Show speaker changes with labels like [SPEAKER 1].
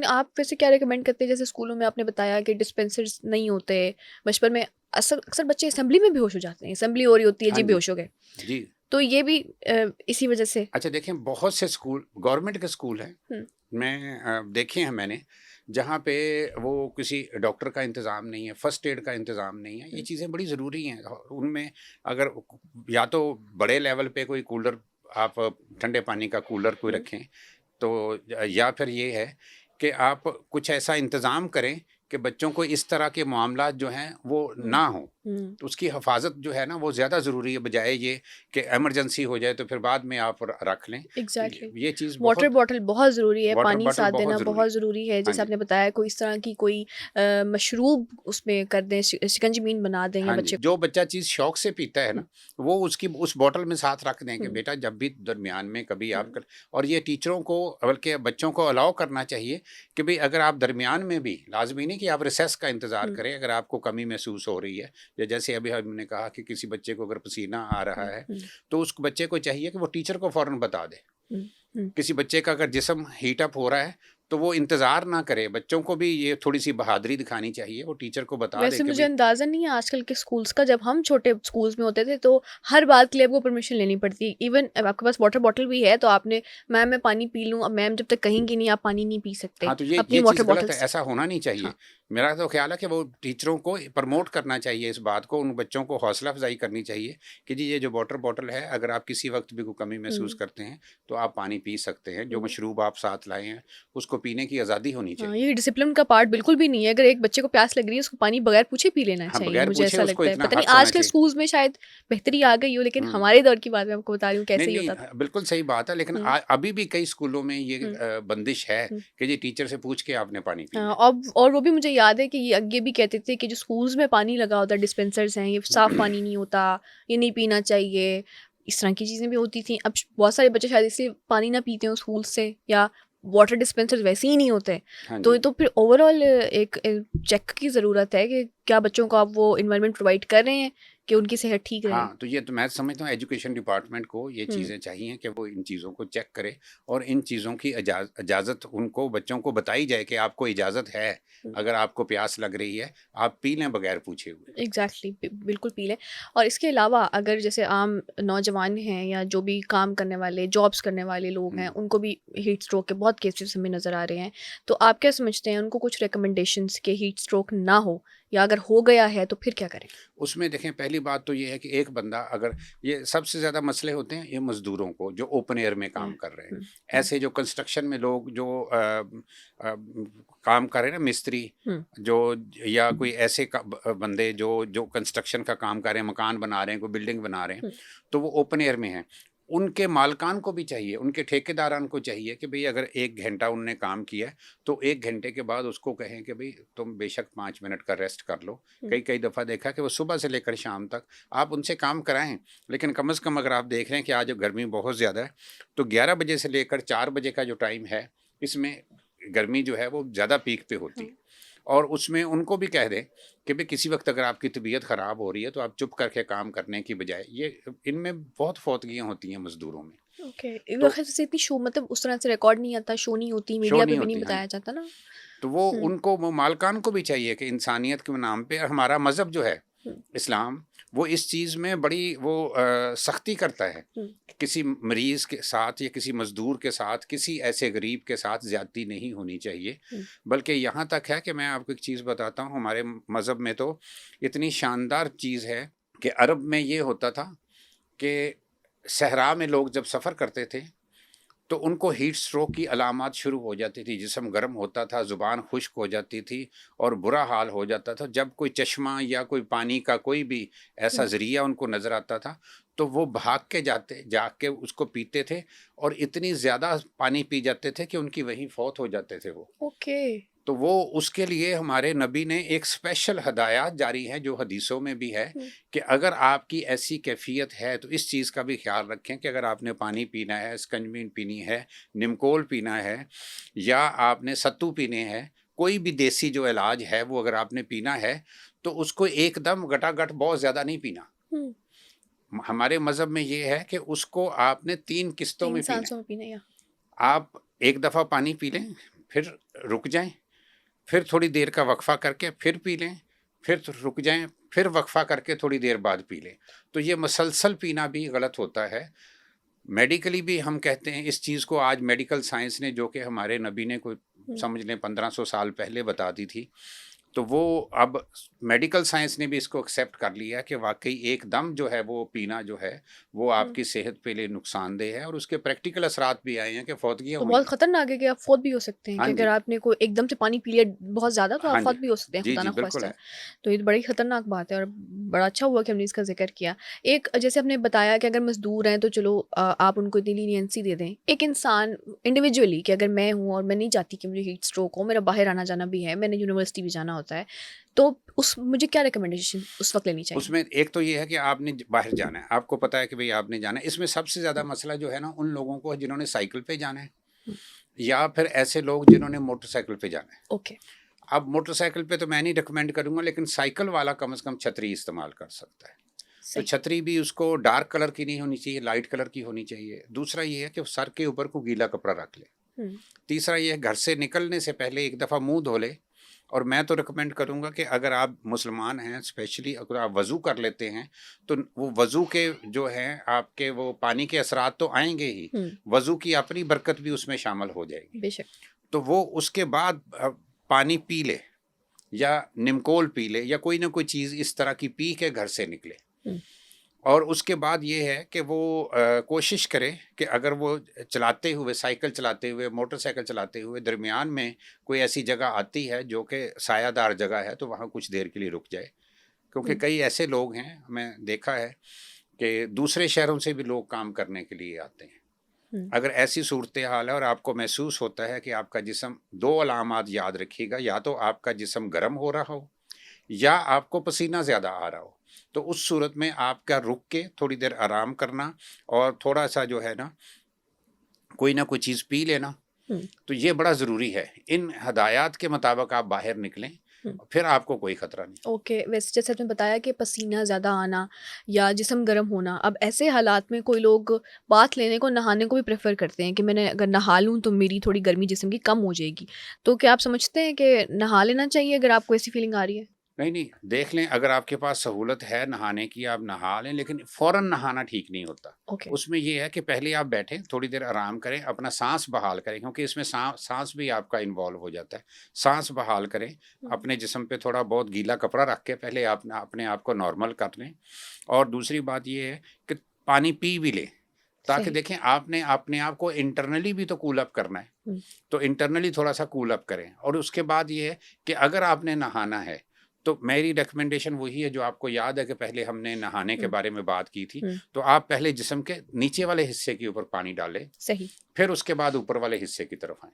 [SPEAKER 1] آپ ویسے کیا ریکمینڈ کرتے ہیں؟ جیسے اسکولوں میں آپ نے بتایا کہ ڈسپینسرز نہیں ہوتے، بچپن میں اکثر بچے اسمبلی میں بے ہوش ہو جاتے ہیں، اسمبلی ہو رہی ہوتی ہے
[SPEAKER 2] ہاں
[SPEAKER 1] جی بے
[SPEAKER 2] جی
[SPEAKER 1] ہوش ہو گئے،
[SPEAKER 2] جی.
[SPEAKER 1] تو یہ بھی اسی وجہ سے.
[SPEAKER 2] اچھا دیکھیں، بہت سے اسکول گورنمنٹ کے اسکول ہیں،
[SPEAKER 1] ہوں
[SPEAKER 2] میں دیکھے ہیں میں نے، جہاں پہ وہ کسی ڈاکٹر کا انتظام نہیں ہے، فرسٹ ایڈ کا انتظام نہیں ہے. یہ چیزیں بڑی ضروری ہیں. ان میں اگر یا تو بڑے لیول پہ کوئی کولر، آپ ٹھنڈے پانی کا کولر کوئی
[SPEAKER 1] ہوں
[SPEAKER 2] رکھیں، تو یا پھر یہ ہے کہ آپ کچھ ایسا انتظام کریں کہ بچوں کو اس طرح کے معاملات جو ہیں وہ
[SPEAKER 1] ہوں
[SPEAKER 2] نہ ہوں.
[SPEAKER 1] ہوں
[SPEAKER 2] تو اس کی حفاظت جو ہے نا وہ زیادہ ضروری ہے، بجائے یہ کہ ایمرجنسی ہو جائے تو پھر بعد میں آپ رکھ لیں. تو
[SPEAKER 1] ایگزیکٹلی.
[SPEAKER 2] یہ چیز
[SPEAKER 1] واٹر
[SPEAKER 2] بہت،
[SPEAKER 1] باٹل بہت ضروری ہے،
[SPEAKER 2] واٹر
[SPEAKER 1] پانی
[SPEAKER 2] باٹل
[SPEAKER 1] ساتھ دینا
[SPEAKER 2] بہت ضروری
[SPEAKER 1] بہت
[SPEAKER 2] ہے.
[SPEAKER 1] ضروری ہے.
[SPEAKER 2] ہاں
[SPEAKER 1] جیسے آپ
[SPEAKER 2] جی
[SPEAKER 1] نے بتایا کوئی اس طرح کی کوئی مشروب اس میں کر دیں، شکنجبین بنا دیں یا
[SPEAKER 2] ہاں جی.
[SPEAKER 1] بچے
[SPEAKER 2] جو بچہ چیز شوق سے پیتا ہے نا، وہ اس بوٹل میں ساتھ رکھ دیں کہ
[SPEAKER 1] ہوں
[SPEAKER 2] بیٹا جب بھی درمیان میں کبھی آپ
[SPEAKER 1] ہوں
[SPEAKER 2] اور یہ ٹیچروں کو بلکہ بچوں کو الاؤ کرنا چاہیے کہ بھئی اگر آپ درمیان میں بھی، لازمی نہیں کہ آپ ریسیس کا انتظار
[SPEAKER 1] ہوں
[SPEAKER 2] کریں، اگر آپ کو کمی محسوس ہو رہی ہے، یا جیسے ابھی ہم نے کہا کہ کسی بچے کو اگر پسینہ آ
[SPEAKER 1] ہوں
[SPEAKER 2] رہا ہے
[SPEAKER 1] ہوں
[SPEAKER 2] تو اس بچے کو چاہیے کہ وہ ٹیچر کو فوراً بتا دے.
[SPEAKER 1] ہوں ہوں.
[SPEAKER 2] کسی بچے کا اگر جسم ہیٹ اپ ہو رہا ہے تو وہ انتظار نہ کرے. بچوں کو بھی یہ تھوڑی سی بہادری دکھانی چاہیے، وہ ٹیچر کو بتا دے
[SPEAKER 1] ویسے
[SPEAKER 2] کہ
[SPEAKER 1] مجھے
[SPEAKER 2] بھئی.
[SPEAKER 1] اندازہ نہیں ہے آج کل کے اسکولس کا، جب ہم چھوٹے اسکولس میں ہوتے تھے تو ہر بات کے لیے آپ کو پرمیشن لینی پڑتی. ایون آپ کے پاس واٹر باٹل بھی ہے تو آپ نے، میم میں پانی پی لوں، اب میم جب تک کہیں گی نہیں آپ پانی نہیں پی سکتے
[SPEAKER 2] ہاں تو
[SPEAKER 1] اپنی
[SPEAKER 2] یہ
[SPEAKER 1] واٹر
[SPEAKER 2] چیز غلط
[SPEAKER 1] باٹل
[SPEAKER 2] ہے،
[SPEAKER 1] سے.
[SPEAKER 2] ایسا ہونا نہیں چاہیے.
[SPEAKER 1] ہاں
[SPEAKER 2] میرا تو خیال ہے کہ وہ ٹیچروں کو پرموٹ کرنا چاہیے اس بات کو، ان بچوں کو حوصلہ افزائی کرنی چاہیے کہ جی یہ جو واٹر باٹل ہے، اگر آپ کسی وقت بھی کوئی کمی محسوس
[SPEAKER 1] ہوں
[SPEAKER 2] کرتے ہیں تو آپ پانی پی سکتے ہیں. جو
[SPEAKER 1] ہوں.
[SPEAKER 2] مشروب آپ ساتھ لائے ہیں اس کو پینے کی آزادی ہونی
[SPEAKER 1] ہاں،
[SPEAKER 2] چاہیے.
[SPEAKER 1] یہ ڈسپلن کا پارٹ بالکل بھی نہیں ہے. اگر ایک بچے کو پیاس لگ رہی ہے اس کو پانی بغیر پوچھے پی لینا
[SPEAKER 2] ہاں
[SPEAKER 1] چاہیے،
[SPEAKER 2] بغیر
[SPEAKER 1] مجھے
[SPEAKER 2] پوچھے
[SPEAKER 1] ایسا
[SPEAKER 2] اس کو
[SPEAKER 1] لگتا ہے.
[SPEAKER 2] اتنا
[SPEAKER 1] پتہ نہیں
[SPEAKER 2] حق ہونا
[SPEAKER 1] آج کل
[SPEAKER 2] چاہیے.
[SPEAKER 1] اسکولس میں شاید بہتری آ گئی ہو، لیکن
[SPEAKER 2] ہوں
[SPEAKER 1] ہمارے دور کی بات میں آپ کو بتا رہی ہوں
[SPEAKER 2] نہیں
[SPEAKER 1] کیسے ہی ہوتا تھا.
[SPEAKER 2] نہیں بالکل صحیح بات ہے، لیکن
[SPEAKER 1] ہوں
[SPEAKER 2] ابھی بھی کئی اسکولوں میں یہ
[SPEAKER 1] ہوں
[SPEAKER 2] بندش ہے
[SPEAKER 1] ہوں.
[SPEAKER 2] کہ جی ٹیچر سے پوچھ کے آپ نے پانی پینا
[SPEAKER 1] ہاں،
[SPEAKER 2] ہے.
[SPEAKER 1] اور وہ بھی مجھے یاد ہے کہ یہ بھی کہتے تھے کہ جو اسکولس میں پانی لگا ہوتا ہے، ڈسپینسرز ہیں، یہ صاف پانی نہیں ہوتا، یہ نہیں پینا چاہیے. اس طرح کی چیزیں بھی ہوتی تھیں. اب بہت سارے بچے شاید اس لیے پانی نہ پیتے ہوں اسکول سے، یا واٹر ڈسپینسر ویسے ہی نہیں ہوتے.
[SPEAKER 2] ہاں جی.
[SPEAKER 1] تو پھر اوور آل ایک چیک کی ضرورت ہے کہ کیا بچوں کو آپ وہ انوائرمنٹ پرووائڈ کر رہے ہیں کہ ان کی صحت ٹھیک رہے.
[SPEAKER 2] ہاں تو یہ تو میں سمجھتا ہوں ایجوکیشن ڈپارٹمنٹ کو یہ
[SPEAKER 1] ہوں
[SPEAKER 2] چیزیں چاہیے کہ وہ ان چیزوں کو چیک کرے، اور ان چیزوں کی اجازت ان کو، بچوں کو بتائی جائے کہ آپ کو اجازت ہے، اگر آپ کو پیاس لگ رہی ہے آپ پی لیں بغیر پوچھے ہوئے.
[SPEAKER 1] ایگزیکٹلی، بالکل پی لیں. اور اس کے علاوہ اگر جیسے عام نوجوان ہیں یا جو بھی کام کرنے والے، جابس کرنے والے لوگ ہیں، ان کو بھی ہیٹ اسٹروک کے بہت کیسز ہمیں نظر آ رہے ہیں، تو آپ کیا سمجھتے ہیں ان کو کچھ ریکمنڈیشنس کہ ہیٹ اسٹروک نہ ہو، یا اگر ہو گیا ہے تو پھر کیا کریں؟
[SPEAKER 2] اس میں دیکھیں، پہلی بات تو یہ ہے کہ ایک بندہ اگر، یہ سب سے زیادہ مسئلے ہوتے ہیں یہ مزدوروں کو جو اوپن ایئر میں کام کر رہے ہیں. ایسے جو کنسٹرکشن میں لوگ جو کام کر رہے ہیں نا، مستری جو، یا کوئی ایسے بندے جو کنسٹرکشن کا کام کر رہے ہیں، مکان بنا رہے ہیں، کوئی بلڈنگ بنا رہے ہیں، تو وہ اوپن ایئر میں ہیں. ان کے مالکان کو بھی چاہیے، ان کے ٹھیکیداران کو چاہیے کہ بھئی اگر 1 گھنٹہ ان نے کام کیا تو 1 گھنٹے کے بعد اس کو کہیں کہ بھئی تم بے شک 5 منٹ کا ریسٹ کر لو. کئی دفعہ دیکھا کہ وہ صبح سے لے کر شام تک آپ ان سے کام کرائیں، لیکن کم از کم اگر آپ دیکھ رہے ہیں کہ آج گرمی بہت زیادہ ہے تو 11 بجے سے لے کر 4 بجے کا جو ٹائم ہے، اس میں گرمی جو ہے وہ زیادہ پیک پہ ہوتی ہے. اور اس میں ان کو بھی کہہ دیں کہ بھئی کسی وقت اگر آپ کی طبیعت خراب ہو رہی ہے تو آپ چپ کر کے کام کرنے کی بجائے، یہ ان میں بہت فوتگیاں ہوتی ہیں مزدوروں میں.
[SPEAKER 1] اوکے.
[SPEAKER 2] تو
[SPEAKER 1] سے اتنی شو، مطلب اس طرح سے ریکارڈ نہیں آتا، شو نہیں ہوتی،
[SPEAKER 2] شو
[SPEAKER 1] میڈیا پہ
[SPEAKER 2] نہیں
[SPEAKER 1] بھی نہیں
[SPEAKER 2] ہوتی. ہاں جی.
[SPEAKER 1] بتایا جاتا نا.
[SPEAKER 2] تو وہ ان کو، وہ مالکان کو بھی چاہیے کہ انسانیت کے نام پہ، ہمارا مذہب جو ہے اسلام، وہ اس چیز میں بڑی وہ سختی کرتا ہے. کسی مریض کے ساتھ یا کسی مزدور کے ساتھ، کسی ایسے غریب کے ساتھ زیادتی نہیں ہونی چاہیے. بلکہ یہاں تک ہے کہ میں آپ کو ایک چیز بتاتا ہوں، ہمارے مذہب میں تو اتنی شاندار چیز ہے کہ عرب میں یہ ہوتا تھا کہ صحرا میں لوگ جب سفر کرتے تھے تو ان کو ہیٹ سٹروک کی علامات شروع ہو جاتی تھی. جسم گرم ہوتا تھا، زبان خشک ہو جاتی تھی اور برا حال ہو جاتا تھا. جب کوئی چشمہ یا کوئی پانی کا کوئی بھی ایسا ذریعہ ان کو نظر آتا تھا تو وہ بھاگ کے جا کے اس کو پیتے تھے، اور اتنی زیادہ پانی پی جاتے تھے کہ ان کی وہیں فوت ہو جاتے تھے وہ.
[SPEAKER 1] اوکے.
[SPEAKER 2] تو وہ اس کے لیے ہمارے نبی نے ایک اسپیشل ہدایات جاری ہیں جو حدیثوں میں بھی ہے کہ اگر آپ کی ایسی کیفیت ہے تو اس چیز کا بھی خیال رکھیں کہ اگر آپ نے پانی پینا ہے، اسکنجبین پینی ہے، نمکول پینا ہے، یا آپ نے ستو پینے ہیں، کوئی بھی دیسی جو علاج ہے وہ اگر آپ نے پینا ہے تو اس کو ایک دم گٹا گٹ بہت زیادہ نہیں پینا. ہمارے مذہب میں یہ ہے کہ اس کو آپ نے 3 قسطوں
[SPEAKER 1] 3
[SPEAKER 2] میں پینا
[SPEAKER 1] سانسوں میں پینا. یا
[SPEAKER 2] آپ ایک دفعہ پانی پی لیں، پھر رک جائیں، پھر تھوڑی دیر کا وقفہ کر کے پھر پی لیں، پھر رک جائیں، پھر وقفہ کر کے تھوڑی دیر بعد پی لیں. تو یہ مسلسل پینا بھی غلط ہوتا ہے. میڈیکلی بھی ہم کہتے ہیں اس چیز کو، آج میڈیکل سائنس نے، جو کہ ہمارے نبی نے کوئی سمجھ لیں 1500 سال پہلے بتا دی تھی، تو وہ اب میڈیکل سائنس نے بھی اس کو ایکسیپٹ کر لیا کہ واقعی ایک دم جو ہے وہ پینا جو ہے وہ آپ کی صحت کے لیے نقصان دہ ہے، اور اس کے پریکٹیکل اثرات بھی آئے ہیں کہ فوتگیاں
[SPEAKER 1] تو
[SPEAKER 2] ہوئی
[SPEAKER 1] بہت
[SPEAKER 2] ہیں.
[SPEAKER 1] خطرناک ہے کہ آپ فوت بھی ہو سکتے ہیں،
[SPEAKER 2] ہاں
[SPEAKER 1] کہ
[SPEAKER 2] جی،
[SPEAKER 1] اگر آپ نے کوئی ایک دم سے پانی پی لیا بہت زیادہ تو
[SPEAKER 2] ہاں
[SPEAKER 1] آپ
[SPEAKER 2] جی،
[SPEAKER 1] فوت بھی ہو سکتے ہیں،
[SPEAKER 2] جی
[SPEAKER 1] خدا
[SPEAKER 2] جی
[SPEAKER 1] نہ
[SPEAKER 2] بالکل
[SPEAKER 1] خواستہ.
[SPEAKER 2] ہے.
[SPEAKER 1] تو یہ بڑی خطرناک بات ہے، اور بڑا اچھا ہوا کہ ہم نے اس کا ذکر کیا. ایک جیسے آپ نے بتایا کہ اگر مزدور ہیں تو چلو آپ ان کو اتنی لینینسی دے دیں. ایک انسان انڈیویجولی کہ اگر میں ہوں اور میں نہیں چاہتی کہ مجھے ہیٹ اسٹروک ہو، میرا باہر آنا جانا بھی ہے، میں نے یونیورسٹی بھی جانا ہوتا ہے، تو مجھے کیا ریکمنڈیشن اس وقت لینی
[SPEAKER 2] اس
[SPEAKER 1] چاہیے؟
[SPEAKER 2] میں ایک تو یہ ہے کہ آپ نے باہر جانا ہے، آپ کو پتا ہے کہ بھئی آپ نے جانا ہے. اس میں سب سے زیادہ مسئلہ جو ہے نا ان لوگوں کو جنہوں نے سائیکل پہ جانا ہے، یا پھر ایسے لوگ جنہوں نے موٹر سائیکل پہ جانا ہے.
[SPEAKER 1] اوکے.
[SPEAKER 2] اب موٹر سائیکل پہ تو میں نہیں ریکمینڈ کروں گا، لیکن سائیکل والا کم از کم چھتری استعمال کر سکتا ہے. تو
[SPEAKER 1] صحیح.
[SPEAKER 2] چھتری بھی اس کو ڈارک کلر کی نہیں ہونی چاہیے، لائٹ کلر کی ہونی چاہیے. دوسرا یہ ہے کہ سر کے اوپر کو گیلا کپڑا رکھ لے. تیسرا یہ ہے گھر سے نکلنے سے پہلے ایک دفعہ منہ دھو لے. اور میں تو ریکمینڈ کروں گا کہ اگر آپ مسلمان ہیں، اسپیشلی اگر آپ وضو کر لیتے ہیں، تو وہ وضو کے جو ہیں آپ کے وہ پانی کے اثرات تو آئیں گے ہی، وضو کی اپنی برکت بھی اس میں شامل ہو جائے گی.
[SPEAKER 1] بے شک.
[SPEAKER 2] تو وہ اس کے بعد پانی پی لے، یا نمکول پی لے، یا کوئی نہ کوئی چیز اس طرح کی پی کے گھر سے نکلے. اور اس کے بعد یہ ہے کہ وہ کوشش کرے کہ اگر وہ چلاتے ہوئے، سائیکل چلاتے ہوئے، موٹر سائیکل چلاتے ہوئے درمیان میں کوئی ایسی جگہ آتی ہے جو کہ سایہ دار جگہ ہے، تو وہاں کچھ دیر کے لیے رک جائے. کیونکہ کئی ایسے لوگ ہیں، میں دیکھا ہے کہ دوسرے شہروں سے بھی لوگ کام کرنے کے لیے آتے ہیں. اگر ایسی صورتحال ہے اور آپ کو محسوس ہوتا ہے کہ آپ کا جسم، دو علامات یاد رکھیے گا، یا تو آپ کا جسم گرم ہو رہا ہو یا آپ کو پسینہ زیادہ آ رہا ہو، تو اس صورت میں آپ کا رک کے تھوڑی دیر آرام کرنا اور تھوڑا سا جو ہے نا کوئی نہ کوئی چیز پی لینا، تو یہ بڑا ضروری ہے. ان ہدایات کے مطابق آپ باہر نکلیں، پھر آپ کو کوئی خطرہ نہیں.
[SPEAKER 1] اوکے. ویسے جیسے آپ نے بتایا کہ پسینہ زیادہ آنا یا جسم گرم ہونا، اب ایسے حالات میں کوئی لوگ باتھ لینے کو، نہانے کو بھی پریفر کرتے ہیں کہ میں نے اگر نہا لوں تو میری تھوڑی گرمی جسم کی کم ہو جائے گی. تو کیا آپ سمجھتے ہیں کہ نہا لینا چاہیے اگر آپ کو ایسی فیلنگ آ رہی ہے؟
[SPEAKER 2] نہیں، دیکھ لیں، اگر آپ کے پاس سہولت ہے نہانے کی آپ نہا لیں، لیکن فوراً نہانا ٹھیک نہیں ہوتا.
[SPEAKER 1] اوکے.
[SPEAKER 2] اس میں یہ ہے کہ پہلے آپ بیٹھیں، تھوڑی دیر آرام کریں، اپنا سانس بحال کریں، کیونکہ اس میں سانس بھی آپ کا انوالو ہو جاتا ہے. سانس بحال کریں، اپنے جسم پہ تھوڑا بہت گیلا کپڑا رکھ کے پہلے آپ اپنے آپ کو نارمل کر لیں. اور دوسری بات یہ ہے کہ پانی پی بھی لیں، تاکہ
[SPEAKER 1] صحیح.
[SPEAKER 2] دیکھیں آپ نے اپنے آپ کو انٹرنلی بھی تو کول اپ کرنا ہے، تو انٹرنلی تھوڑا سا کول اپ کریں. اور اس کے بعد یہ ہے کہ اگر آپ نے نہانا ہے تو میری ریکمنڈیشن وہی ہے جو آپ کو یاد ہے کہ پہلے ہم نے نہانے کے بارے میں بات کی تھی. تو آپ پہلے جسم کے نیچے والے حصے کے اوپر پانی ڈالیں،
[SPEAKER 1] صحیح.
[SPEAKER 2] پھر اس کے بعد اوپر والے حصے کی طرف آئیں.